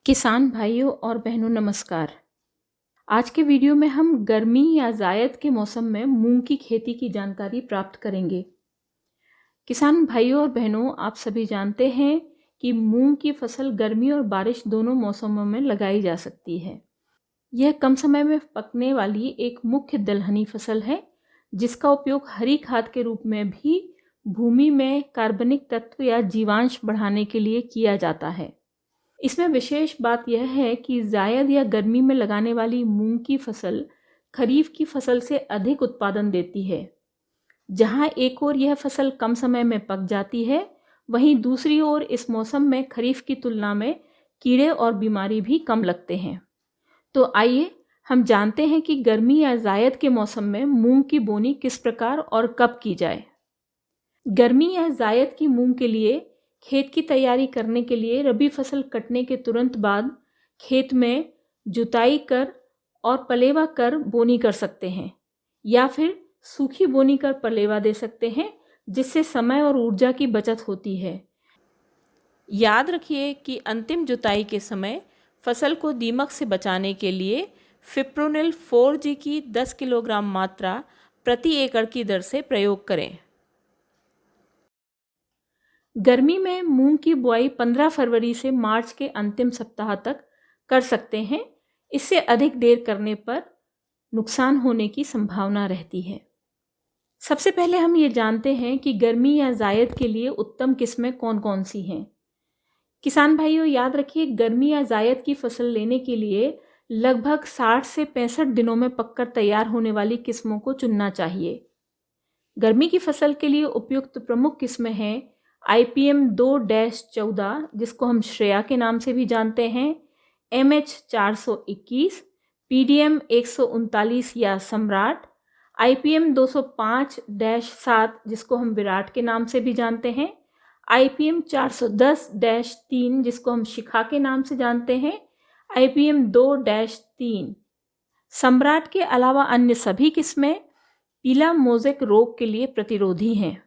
किसान भाइयों और बहनों नमस्कार। आज के वीडियो में हम गर्मी या जायद के मौसम में मूंग की खेती की जानकारी प्राप्त करेंगे। किसान भाइयों और बहनों, आप सभी जानते हैं कि मूंग की फसल गर्मी और बारिश दोनों मौसमों में लगाई जा सकती है। यह कम समय में पकने वाली एक मुख्य दलहनी फसल है, जिसका उपयोग हरी खाद के रूप में भी भूमि में कार्बनिक तत्व या जीवांश बढ़ाने के लिए किया जाता है। इसमें विशेष बात यह है कि जायद या गर्मी में लगाने वाली मूंग की फसल खरीफ की फसल से अधिक उत्पादन देती है। जहां एक ओर यह फसल कम समय में पक जाती है, वहीं दूसरी ओर इस मौसम में खरीफ की तुलना में कीड़े और बीमारी भी कम लगते हैं। तो आइए हम जानते हैं कि गर्मी या जायद के मौसम में मूंग की बोनी किस प्रकार और कब की जाए। गर्मी या जायद की मूंग के लिए खेत की तैयारी करने के लिए रबी फसल कटने के तुरंत बाद खेत में जुताई कर और पलेवा कर बोनी कर सकते हैं, या फिर सूखी बोनी कर पलेवा दे सकते हैं, जिससे समय और ऊर्जा की बचत होती है। याद रखिए कि अंतिम जुताई के समय फसल को दीमक से बचाने के लिए फिप्रोनिल 4G की 10 किलोग्राम मात्रा प्रति एकड़ की दर से प्रयोग करें। गर्मी में मूंग की बुआई 15 फरवरी से मार्च के अंतिम सप्ताह तक कर सकते हैं। इससे अधिक देर करने पर नुकसान होने की संभावना रहती है। सबसे पहले हम ये जानते हैं कि गर्मी या जायद के लिए उत्तम किस्में कौन कौन सी हैं। किसान भाइयों, याद रखिए, गर्मी या जायद की फसल लेने के लिए लगभग 60 से 65 दिनों में पककर तैयार होने वाली किस्मों को चुनना चाहिए। गर्मी की फसल के लिए उपयुक्त प्रमुख किस्में हैं IPM 2-14, जिसको हम श्रेया के नाम से भी जानते हैं, MH 421, PDM 139 या सम्राट, IPM 205-7, जिसको हम विराट के नाम से भी जानते हैं, IPM 410-3, जिसको हम शिखा के नाम से जानते हैं, IPM 2-3। सम्राट के अलावा अन्य सभी किस्में पीला मोज़ेक रोग के लिए प्रतिरोधी हैं।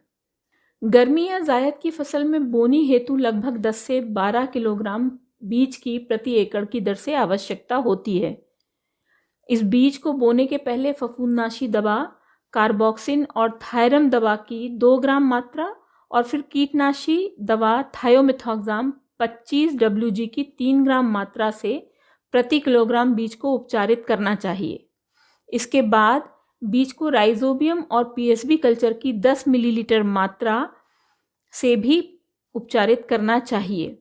गर्मी या जायद की फसल में बोनी हेतु लगभग 10 से 12 किलोग्राम बीज की प्रति एकड़ की दर से आवश्यकता होती है। इस बीज को बोने के पहले फफूंदनाशी दवा, कार्बोक्सिन और थायरम दवा की 2 ग्राम मात्रा और फिर कीटनाशी दवा थायोमिथॉक्साम 25 WG की 3 ग्राम मात्रा से प्रति किलोग्राम बीज को उपचारित करना चाहिए। इसके बाद बीज को राइजोबियम और PSB कल्चर की 10 मिलीलीटर मात्रा से भी उपचारित करना चाहिए।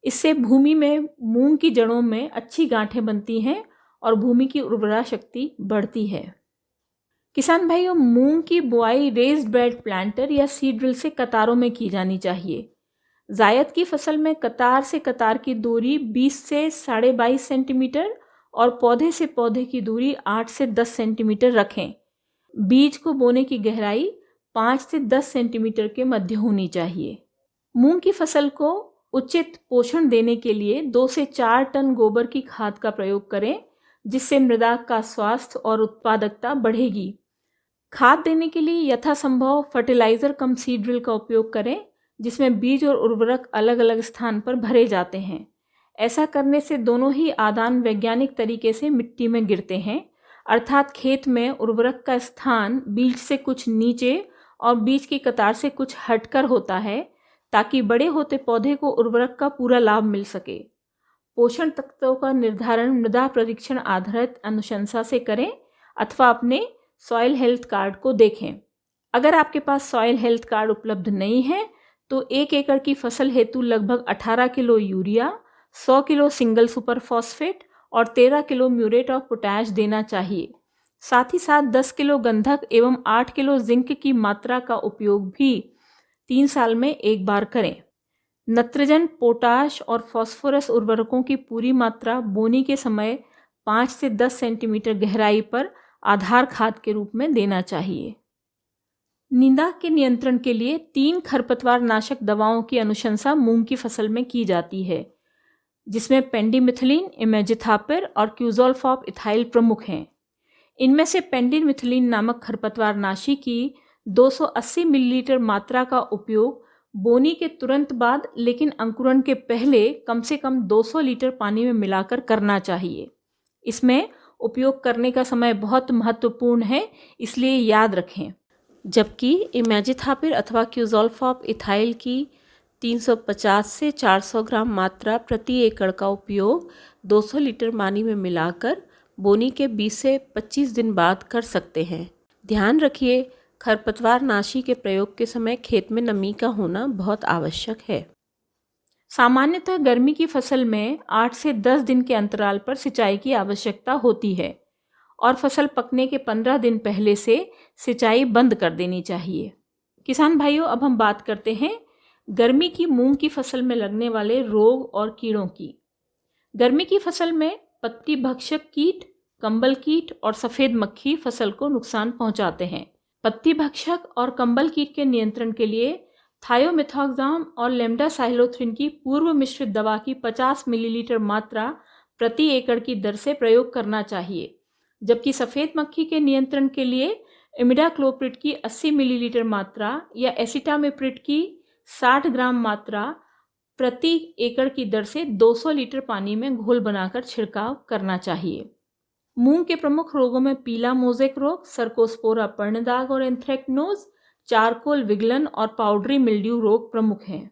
इससे भूमि में मूंग की जड़ों में अच्छी गांठें बनती हैं और भूमि की उर्वरा शक्ति बढ़ती है। किसान भाइयों, मूंग की बुआई रेज्ड बेड प्लांटर या सीड ड्रिल से कतारों में की जानी चाहिए। जायद की फसल में कतार से कतार की दूरी 20 से 22.5 सेंटीमीटर और पौधे से पौधे की दूरी 8 से 10 सेंटीमीटर रखें। बीज को बोने की गहराई 5 से 10 सेंटीमीटर के मध्य होनी चाहिए। मूंग की फसल को उचित पोषण देने के लिए 2 से 4 टन गोबर की खाद का प्रयोग करें, जिससे मृदा का स्वास्थ्य और उत्पादकता बढ़ेगी। खाद देने के लिए यथासंभव फर्टिलाइजर कम सीड ड्रिल का उपयोग करें, जिसमें बीज और उर्वरक अलग अलग स्थान पर भरे जाते हैं। ऐसा करने से दोनों ही आदान वैज्ञानिक तरीके से मिट्टी में गिरते हैं, अर्थात खेत में उर्वरक का स्थान बीज से कुछ नीचे और बीज की कतार से कुछ हटकर होता है, ताकि बड़े होते पौधे को उर्वरक का पूरा लाभ मिल सके। पोषण तत्वों का निर्धारण मृदा परीक्षण आधारित अनुशंसा से करें अथवा अपने सॉइल हेल्थ कार्ड को देखें। अगर आपके पास सॉइल हेल्थ कार्ड उपलब्ध नहीं है तो 1 एकड़ की फसल हेतु लगभग 18 kilo urea, 100 kilo single super phosphate और 13 किलो म्यूरेट ऑफ पोटैश देना चाहिए। साथ ही साथ 10 किलो गंधक एवं 8 किलो जिंक की मात्रा का उपयोग भी 3 साल में एक बार करें। नत्रजन, पोटाश और फास्फोरस उर्वरकों की पूरी मात्रा बोनी के समय 5 से 10 सेंटीमीटर गहराई पर आधार खाद के रूप में देना चाहिए। नींदा के नियंत्रण के लिए 3 खरपतवार नाशक दवाओं की अनुशंसा मूंग की फसल में की जाती है, जिसमें पेंडिमिथिलिन, इमेजिथापिर और क्यूजोलफॉप इथाइल प्रमुख हैं। इनमें से पेंडिमिथिलिन नामक खरपतवार नाशी की 280 मिलीलीटर मात्रा का उपयोग बोनी के तुरंत बाद लेकिन अंकुरण के पहले कम से कम 200 लीटर पानी में मिलाकर करना चाहिए। इसमें उपयोग करने का समय बहुत महत्वपूर्ण है, इसलिए याद रखें। जबकि इमेजिथापिर अथवा क्यूजोल्फॉप इथाइल की 350 से 400 ग्राम मात्रा प्रति एकड़ का उपयोग 200 लीटर पानी में मिलाकर बोनी के 20 से 25 दिन बाद कर सकते हैं। ध्यान रखिए, खरपतवार नाशी के प्रयोग के समय खेत में नमी का होना बहुत आवश्यक है। सामान्यतः गर्मी की फसल में 8 से 10 दिन के अंतराल पर सिंचाई की आवश्यकता होती है और फसल पकने के 15 दिन पहले से सिंचाई बंद कर देनी चाहिए। किसान भाइयों, अब हम बात करते हैं गर्मी की मूंग की फसल में लगने वाले रोग और कीड़ों की। गर्मी की फसल में पत्ती भक्षक कीट, कंबल कीट और सफ़ेद मक्खी फसल को नुकसान पहुंचाते हैं। पत्ती भक्षक और कंबल कीट के नियंत्रण के लिए थायोमेथोक्साम और लेम्डासाइलोथ्रिन की पूर्व मिश्रित दवा की 50 मिलीलीटर मात्रा प्रति एकड़ की दर से प्रयोग करना चाहिए, जबकि सफ़ेद मक्खी के नियंत्रण के लिए इमिडाक्लोप्रिड की 80 मिलीलीटर मात्रा या एसिटामिप्रिड की 60 ग्राम मात्रा प्रति एकड़ की दर से 200 लीटर पानी में घोल बनाकर छिड़काव करना चाहिए। मूंग के प्रमुख रोगों में पीला मोज़ेक रोग, सर्कोस्पोरा पर्णदाग और एंथ्रेक्नोज, चारकोल विगलन और पाउडरी मिल्ड्यू रोग प्रमुख हैं।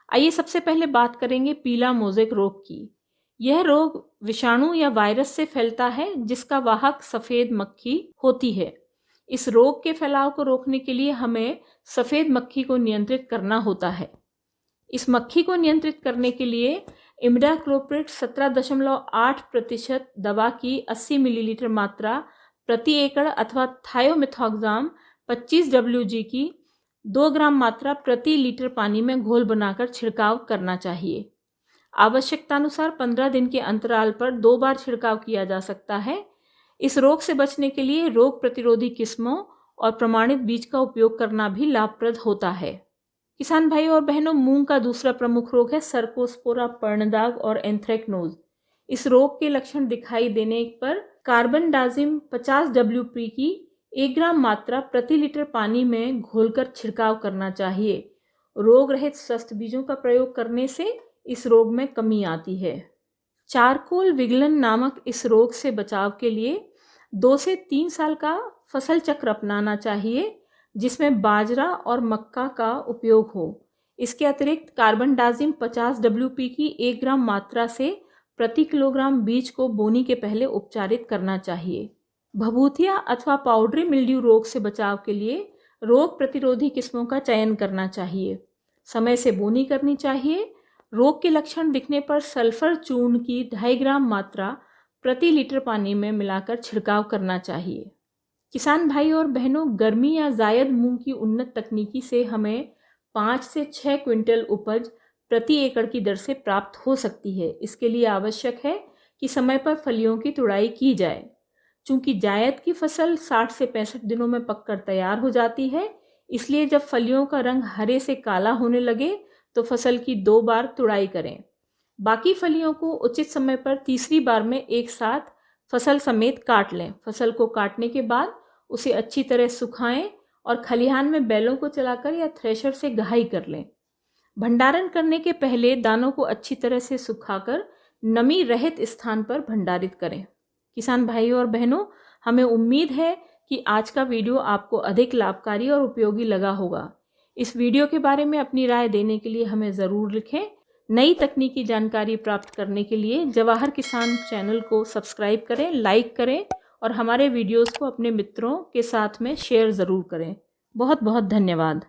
आइए सबसे पहले बात करेंगे पीला मोज़ेक रोग की। यह रोग विषाणु या वायरस से फैलता है जिसका वाहक सफ़ेद मक्खी होती है। इस रोग के फैलाव को रोकने के लिए हमें सफ़ेद मक्खी को नियंत्रित करना होता है। इस मक्खी को नियंत्रित करने के लिए इमिडाक्लोप्रिड 17.8% दवा की 80 मिलीलीटर मात्रा प्रति एकड़ अथवा थायोमेथोक्साम 25 WG की 2 ग्राम मात्रा प्रति लीटर पानी में घोल बनाकर छिड़काव करना चाहिए। आवश्यकतानुसार 15 दिन के अंतराल पर 2 बार छिड़काव किया जा सकता है। इस रोग से बचने के लिए रोग प्रतिरोधी किस्मों और प्रमाणित बीज का उपयोग करना भी लाभप्रद होता है। किसान भाइयों और बहनों, मूंग का दूसरा प्रमुख रोग है सर्कोस्पोरा पर्णदाग और एंथ्रेक्नोज। इस रोग के लक्षण दिखाई देने पर कार्बनडाजिम 50 WP की 1 ग्राम मात्रा प्रति लीटर पानी में घोलकर छिड़काव करना चाहिए। रोग रहित स्वस्थ बीजों का प्रयोग करने से इस रोग में कमी आती है। चारकोल विगलन नामक इस रोग से बचाव के लिए 2 से 3 साल का फसल चक्र अपनाना चाहिए, जिसमें बाजरा और मक्का का उपयोग हो। इसके अतिरिक्त कार्बनडाजिम 50 WP की 1 ग्राम मात्रा से प्रति किलोग्राम बीज को बोनी के पहले उपचारित करना चाहिए। भभूतिया अथवा पाउडरी मिल्ड्यू रोग से बचाव के लिए रोग प्रतिरोधी किस्मों का चयन करना चाहिए। समय से बोनी करनी चाहिए। रोग के लक्षण दिखने पर सल्फर चूर्ण की 2.5 ग्राम मात्रा प्रति लीटर पानी में मिलाकर छिड़काव करना चाहिए। किसान भाई और बहनों, गर्मी या जायद मूंग की उन्नत तकनीकी से हमें 5 से 6 क्विंटल उपज प्रति एकड़ की दर से प्राप्त हो सकती है। इसके लिए आवश्यक है कि समय पर फलियों की तुड़ाई की जाए। चूँकि जायद की फसल 60 से 65 दिनों में पककर तैयार हो जाती है, इसलिए जब फलियों का रंग हरे से काला होने लगे तो फसल की 2 बार तुड़ाई करें। बाकी फलियों को उचित समय पर तीसरी बार में एक साथ फसल समेत काट लें। फसल को काटने के बाद उसे अच्छी तरह सुखाएं और खलिहान में बैलों को चलाकर या थ्रेशर से घाई कर लें। भंडारण करने के पहले दानों को अच्छी तरह से सुखाकर नमी रहित स्थान पर भंडारित करें। किसान भाइयों और बहनों, हमें उम्मीद है कि आज का वीडियो आपको अधिक लाभकारी और उपयोगी लगा होगा। इस वीडियो के बारे में अपनी राय देने के लिए हमें ज़रूर लिखें। नई तकनीकी जानकारी प्राप्त करने के लिए जवाहर किसान चैनल को सब्सक्राइब करें, लाइक करें और हमारे वीडियोस को अपने मित्रों के साथ में शेयर ज़रूर करें। बहुत बहुत धन्यवाद।